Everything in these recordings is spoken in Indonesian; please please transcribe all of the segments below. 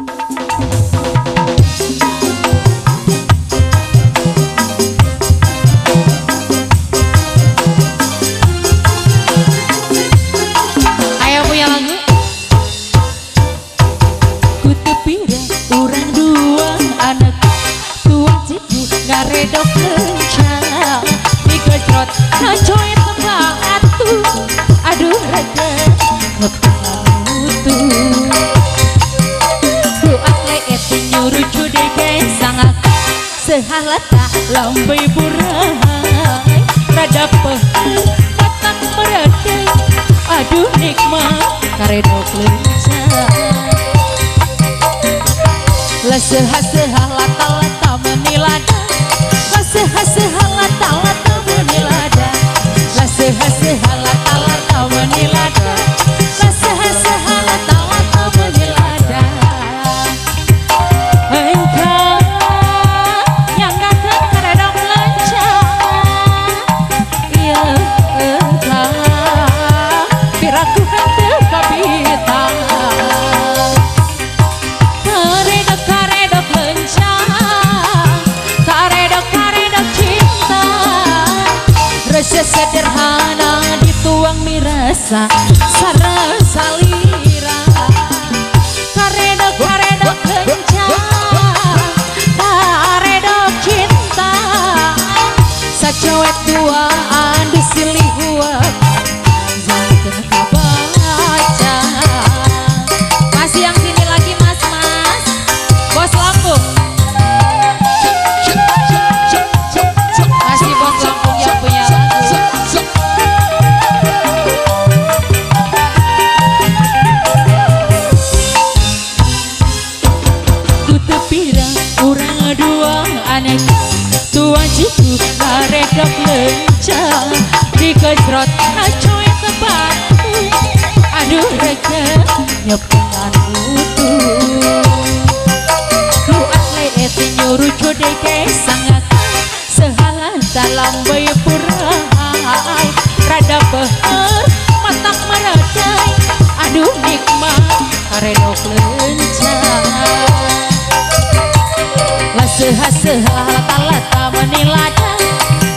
Ayo punya lagu. Ku tepira orang dua anak tua ciku ngaredok lencang digojrot nacoy tembak atu aduh raga ngepengan mutu ku akle eti nyuruh cudege sangat sehalata lambai burai rada peheh matang meredek aduh nikmat karedok lencang lesehah-sehah lata-lata menilada lesehah-sehah lata-lata menilada lesehah-sehah lata-lata menilada lesehah-sehah lata-lata menilada engkau yang ganteng karedok lencang iya engkau piraku henteu kabitang sederhana dituang mirasa sareng salira karedok kencang karedok cinta sacowet tuaan disilih huap jangan kabaca masih yang sini lagi mas bos Lampung masih bos Lampung yang punya orang dua anak tua ciku ngaredok lencang digojrot nacoy tebatu aduh rega nyepengan mutu ku akle eti nyuruh cudege sangat sehalan dalam bayi purai rada peheh matak meredai aduh nikmat karedok lencang lesehah-sehah lata-lata menilada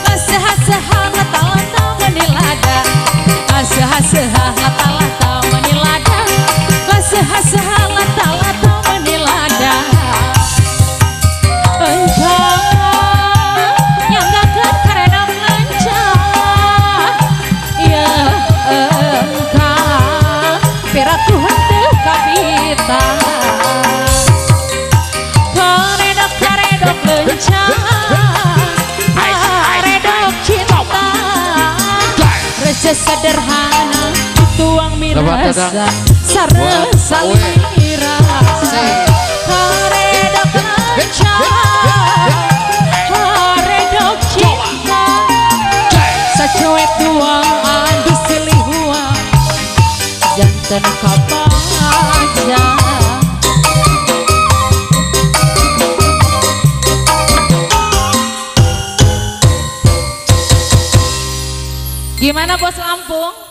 lesehah-sehah lata-lata menilada lesehah-sehah lata-lata menilada lesehah-sehah lata-lata menilada engkau yang ganteng karedok lencang ya engkau piraku henteu kabitang karedok cinta rasa sederhana tuang mirasa sareng salira karedok lencang karedok cinta sacoet tuang disilih huap janten kabaca gimana bos Lampung?